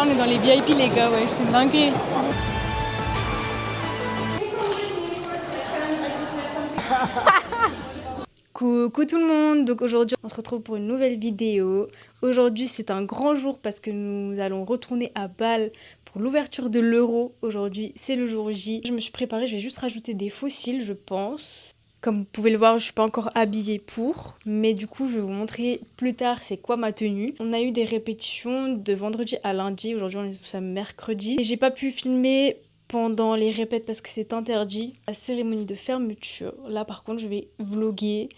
Là, on est dans les VIP, les gars, ouais, c'est une dinguerie. Coucou tout le monde, donc aujourd'hui on se retrouve pour une nouvelle vidéo. Aujourd'hui c'est un grand jour parce que nous allons retourner à Bâle pour l'ouverture de l'Euro. Aujourd'hui c'est le jour J. Je me suis préparée, je vais juste rajouter des fossiles je pense. Comme vous pouvez le voir, je suis pas encore habillée pour, mais du coup je vais vous montrer plus tard c'est quoi ma tenue. On a eu des répétitions de vendredi à lundi, aujourd'hui on est tous à mercredi. Et j'ai pas pu filmer pendant les répètes parce que c'est interdit. La cérémonie de fermeture, là par contre je vais vlogger,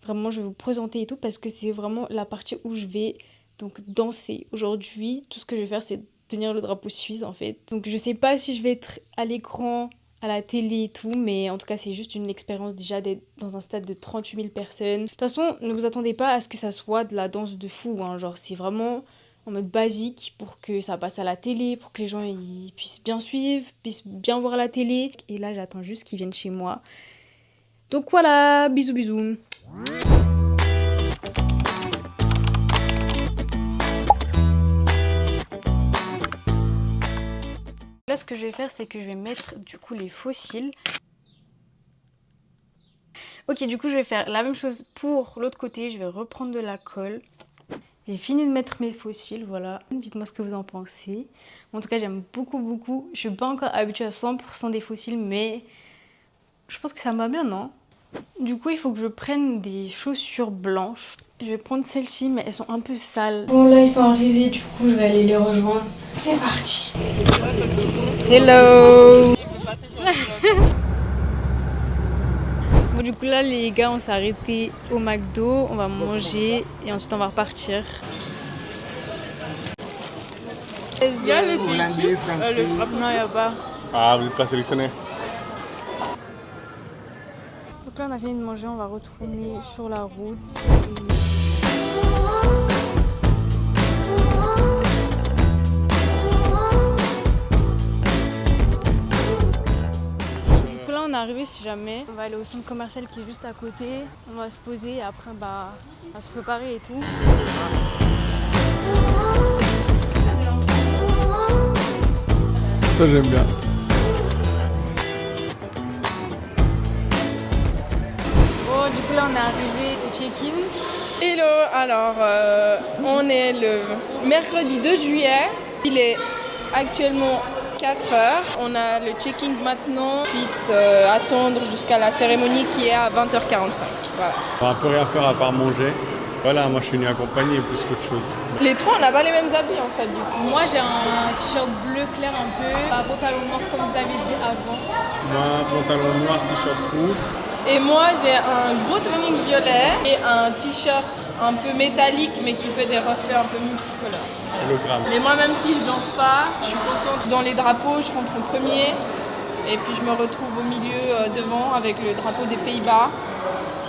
vraiment je vais vous présenter et tout parce que c'est vraiment la partie où je vais donc danser. Aujourd'hui tout ce que je vais faire c'est tenir le drapeau suisse en fait. Donc je sais pas si je vais être à l'écran, à la télé et tout, mais en tout cas c'est juste une expérience déjà d'être dans un stade de 38 000 personnes. De toute façon ne vous attendez pas à ce que ça soit de la danse de fou, hein. Genre c'est vraiment en mode basique pour que ça passe à la télé, pour que les gens ils puissent bien suivre, puissent bien voir la télé. Et là j'attends juste qu'ils viennent chez moi. Donc voilà, bisous bisous. Là ce que je vais faire c'est que je vais mettre du coup les fossiles. Ok, du coup je vais faire la même chose pour l'autre côté, je vais reprendre de la colle. J'ai fini de mettre mes fossiles, voilà. Dites-moi ce que vous en pensez. En tout cas, j'aime beaucoup. Je suis pas encore habituée à 100% des fossiles, mais je pense que ça me va bien, non? Du coup, il faut que je prenne des chaussures blanches. Je vais prendre celles-ci, mais elles sont un peu sales. Bon, là, ils sont arrivés, du coup, je vais aller les rejoindre. C'est parti. Hello. Bon, du coup là les gars on s'est arrêté au McDo, on va manger et ensuite on va repartir. Il y a le hollandais, français. Non il n'y a pas. Ah, vous n'êtes pas sélectionné. Donc là on a fini de manger, on va retourner sur la route. On est arrivé si jamais. On va aller au centre commercial qui est juste à côté. On va se poser et après bah, on va se préparer et tout. Ça j'aime bien. Bon du coup là on est arrivé au check-in. Hello, alors on est le mercredi 2 juillet. Il est actuellement 4 heures. On a le check-in maintenant, ensuite attendre jusqu'à la cérémonie qui est à 20h45. Voilà. On va un peu rien faire à part manger. Voilà, moi je suis venu accompagner plus qu'autre chose. Les trois, on n'a pas les mêmes habits en fait du coup. Moi j'ai un t-shirt bleu clair un peu, un pantalon noir comme vous avez dit avant. Moi, pantalon noir, t-shirt rouge. Et moi j'ai un gros training violet et un t-shirt un peu métallique mais qui fait des reflets un peu multicolores. Hologramme. Mais moi même si je danse pas, je suis contente dans les drapeaux, je rentre en premier et puis je me retrouve au milieu devant avec le drapeau des Pays-Bas.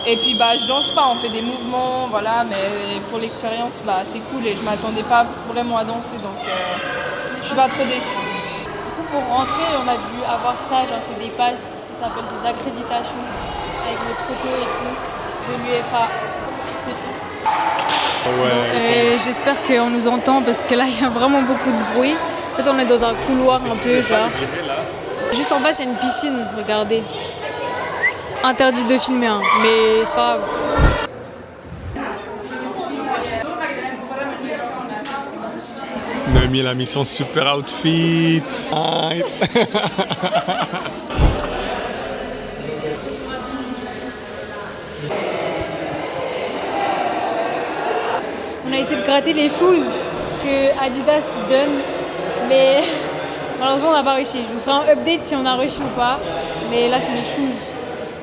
Et puis bah je danse pas, on fait des mouvements, voilà, mais pour l'expérience bah c'est cool et je m'attendais pas vraiment à danser donc je suis pas trop déçue. Du coup pour rentrer on a dû avoir ça, genre c'est des passes, ça s'appelle des accréditations avec notre photo et tout de l'UEFA. Ouais. J'espère qu'on nous entend parce que là il y a vraiment beaucoup de bruit. En fait on est dans un couloir un peu genre. Juste en face il y a une piscine, regardez. Interdit de filmer, hein, mais c'est pas grave. Noémie elle a mis son super outfit. On a essayé de gratter les shoes que Adidas donne, mais malheureusement on n'a pas réussi. Je vous ferai un update si on a réussi ou pas, mais là c'est mes shoes.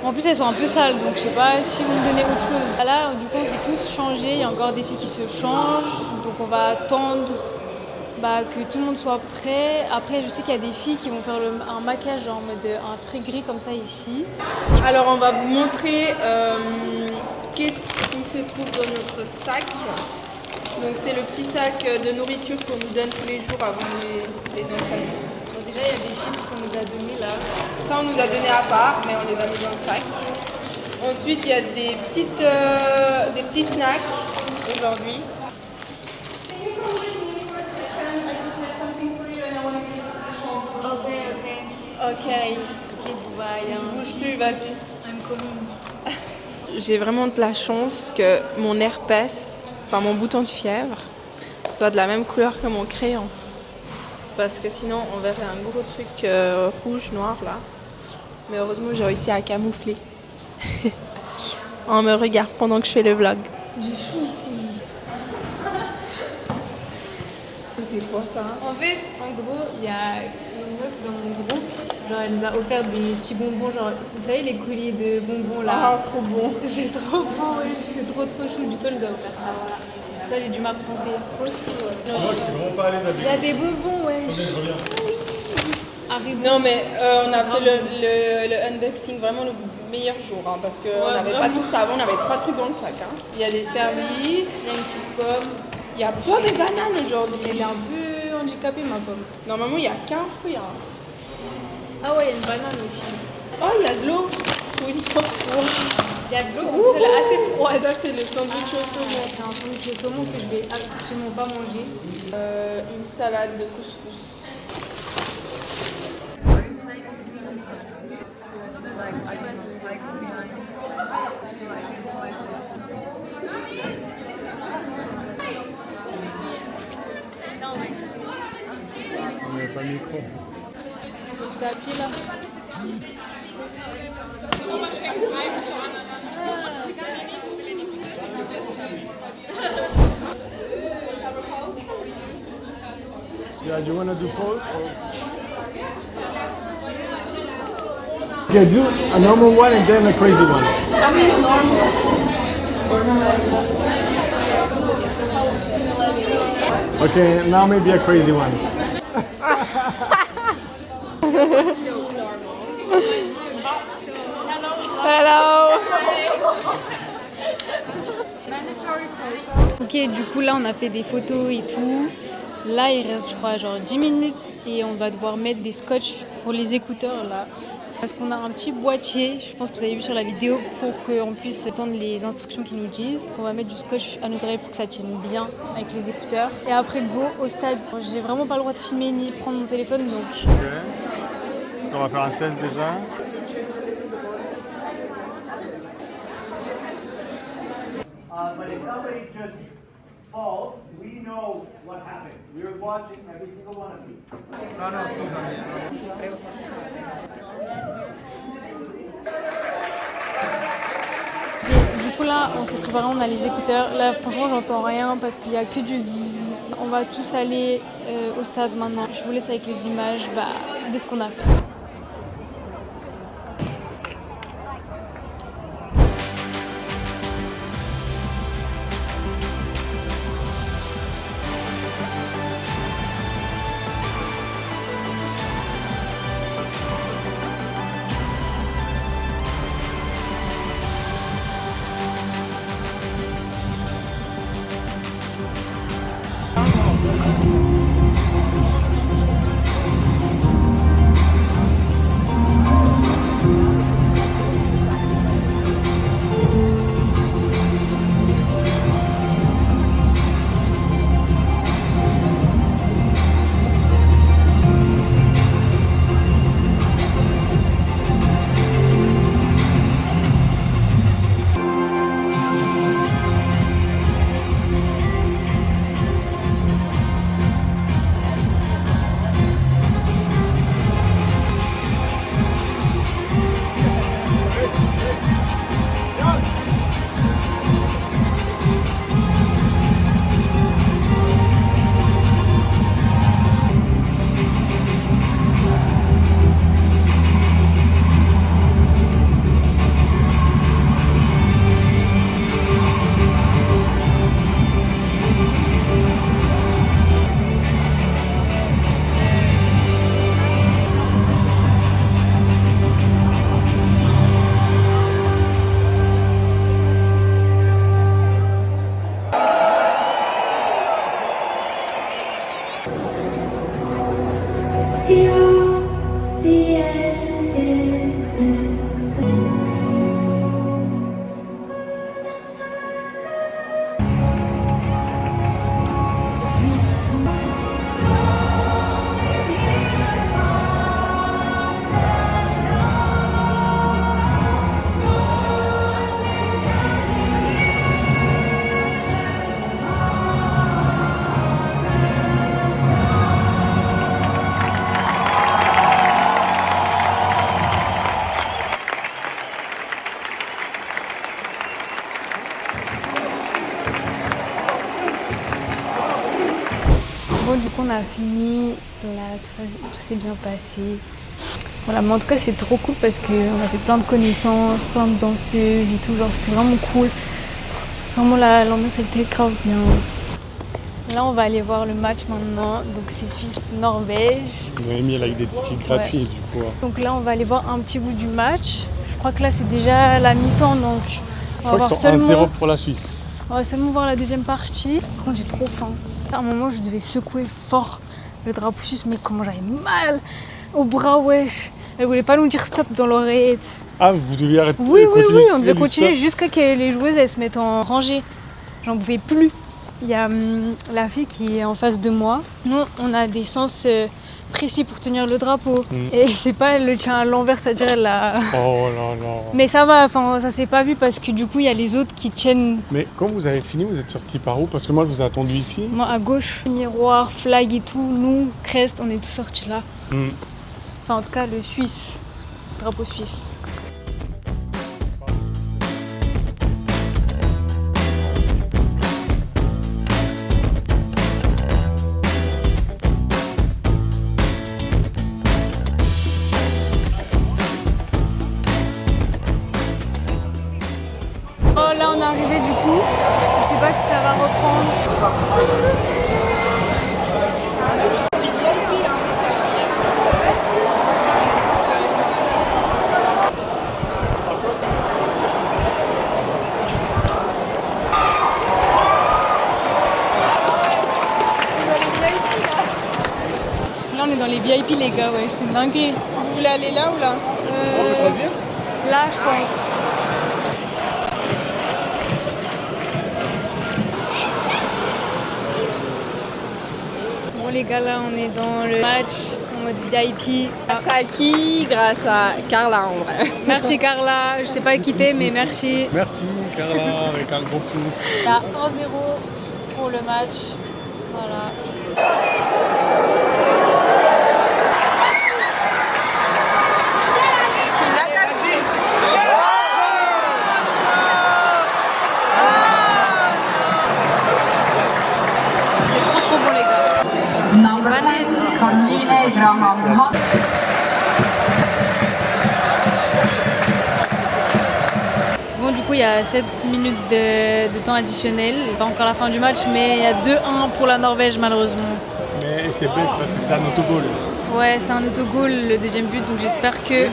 En plus elles sont un peu sales, donc je sais pas si vous me donnez autre chose. Là du coup on s'est tous changés, il y a encore des filles qui se changent, donc on va attendre que tout le monde soit prêt. Après je sais qu'il y a des filles qui vont faire un maquillage en mode un trait gris comme ça ici. Alors on va vous montrer qu'est-ce qui se trouve dans notre sac. Donc c'est le petit sac de nourriture qu'on nous donne tous les jours avant les entraînements. Donc déjà il y a des chips qu'on nous a donné là. Ça on nous a donné à part mais on les a mis dans le sac. Ensuite il y a des petits snacks aujourd'hui. Okay, Dubaï. Je bouge plus, vas-y. I'm coming. J'ai vraiment de la chance que mon herpès, enfin mon bouton de fièvre, soit de la même couleur que mon crayon. Parce que sinon on verrait un gros truc rouge, noir là. Mais heureusement j'ai réussi à camoufler. On me regarde pendant que je fais le vlog. J'ai chaud ici. C'était quoi ça? En fait, en gros, il y a une meuf dans mon groupe, genre elle nous a offert des petits bonbons, genre, vous savez les colliers de bonbons là. Ah, trop bon. C'est trop bon, ouais, c'est trop chou, du coup elle nous a offert ça, voilà. Pour ça j'ai dû m'absenter, trop chou. Ouais. Moi, je suis vraiment pas allé Il y a des bonbons, ouais. Arrive. Non mais on a fait le unboxing vraiment le meilleur jour hein, parce qu'on n'avait pas tout ça avant, on avait 3 trucs dans le sac. Hein. Il y a des services, Il y a une petite pomme. il y a pas des bananes aujourd'hui. Elle est un peu handicapée ma pomme. Normalement il n'y a qu'un fruit. Hein. Ah ouais, il y a une banane aussi. Oh il y a de l'eau pour une fois. Il y a de l'eau, elle est assez froide. Ça c'est le sandwich au saumon. C'est un sandwich au saumon que je vais absolument pas manger. Une salade de couscous. On n'avait pas le micro. Tu t'es appuyé là. Yeah, do you want to do pause? Yeah, do a normal one and then a crazy one. Okay, now maybe a crazy one. Hello. Ok, du coup là on a fait des photos et tout. Là il reste je crois genre 10 minutes et on va devoir mettre des scotch pour les écouteurs là. Parce qu'on a un petit boîtier, je pense que vous avez vu sur la vidéo, pour qu'on puisse entendre les instructions qu'ils nous disent. On va mettre du scotch à nos oreilles pour que ça tienne bien avec les écouteurs. Et après go au stade. J'ai vraiment pas le droit de filmer ni prendre mon téléphone donc... Ok. On va faire un test déjà. But if somebody just falls, we know what happened. We're watching every single one of you. Non, non, scusami. Et du coup là on s'est préparé, on a les écouteurs. Là franchement j'entends rien parce qu'il y a que du zzz. On va tous aller au stade maintenant. Je vous laisse avec les images de ce qu'on a fait. a fini, là tout s'est bien passé. Voilà, mais en tout cas c'est trop cool parce qu'on a fait plein de connaissances, plein de danseuses et tout, genre c'était vraiment cool. Vraiment l'ambiance était grave bien. Là on va aller voir le match maintenant, donc c'est Suisse-Norvège. Noémie elle a eu des tickets gratuits du coup. Donc là on va aller voir un petit bout du match. Je crois que là c'est déjà la mi-temps donc Je crois qu'ils sont 1-0 pour la Suisse. On va seulement voir la deuxième partie. Par contre j'ai trop faim. À un moment je devais secouer fort le drapeau suisse, mais comment j'avais mal au bras, wesh. Elle voulait pas nous dire stop dans l'oreillette. Ah, vous deviez arrêter. Oui, on devait continuer jusqu'à ce que les joueuses elles se mettent en rangée. J'en pouvais plus. Il y a la fille qui est en face de moi. Nous, on a des sens précis pour tenir le drapeau. Et c'est pas elle le tient à l'envers, c'est-à-dire elle l'a... Oh là là. Mais ça va, ça s'est pas vu parce que du coup, il y a les autres qui tiennent... Mais quand vous avez fini, vous êtes sortis par où? Parce que moi, je vous ai attendu ici. Moi, à gauche, miroir, flag et tout. Nous, crest, on est tous sortis là. Enfin, en tout cas, le Suisse. Drapeau suisse. Oh, là, on est arrivé du coup. Je sais pas si ça va reprendre. Là, on est dans les VIP, les gars, ouais, c'est une dinguerie. Vous voulez aller là ou là? Là, je pense. Bon, les gars, là, on est dans le match en mode VIP. Grâce à qui? Grâce à Carla, en vrai. Merci, Carla. Je sais pas qui t'es, mais merci. Merci Carla, avec un gros pouce. Il y a 1-0 pour le match. Voilà. C'est une attaque. C'est trop bon, les gars. Number 10, Caroline Graham. Bon, du coup, il y a 7 minutes de temps additionnel. Pas encore la fin du match, mais il y a 2-1 pour la Norvège, malheureusement. Mais c'est bête parce que c'est un autogol. Ouais, c'était un autogol, le deuxième but, donc j'espère qu'elles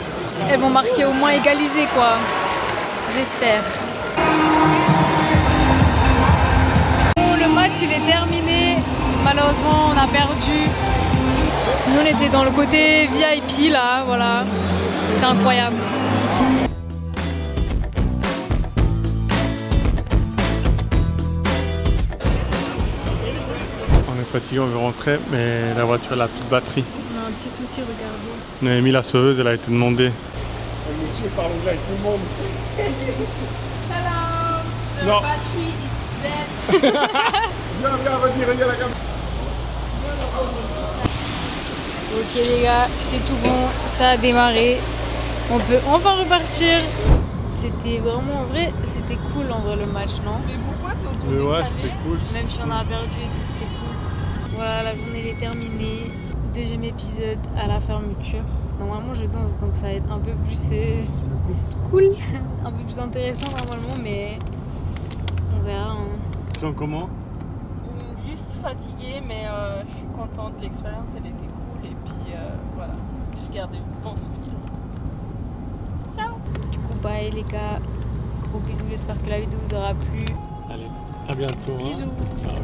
vont marquer au moins égaliser, quoi. J'espère. Bon, le match, il est terminé. Malheureusement, on a perdu. Nous, on était dans le côté VIP, là, voilà. C'était incroyable. On est fatigué, on veut rentrer, mais la voiture elle a plus de batterie. On a un petit souci, regardez. Noémie la sauveuse, elle a été demandée. Elle me tue par l'anglais avec tout le monde. Hello, the Non. battery is dead. Viens, regarde la caméra. Ok les gars, c'est tout bon, ça a démarré. On peut enfin repartir. C'était vraiment, en vrai, c'était cool en vrai le match, non? Mais pourquoi c'est auto Mais ouais, c'était cool. Même si on a perdu et tout, c'était cool. Voilà, la journée est terminée. Deuxième épisode à la fermeture. Normalement, je danse, donc ça va être un peu plus cool, un peu plus intéressant normalement, mais on verra. Hein. Tu sens comment? Juste fatiguée, mais je suis contente. L'expérience, elle était cool. Et puis voilà, je garde des bons souvenirs. Ciao. Du coup, bye les gars. Gros bisous, j'espère que la vidéo vous aura plu. Allez, à bientôt. Bisous. Ciao.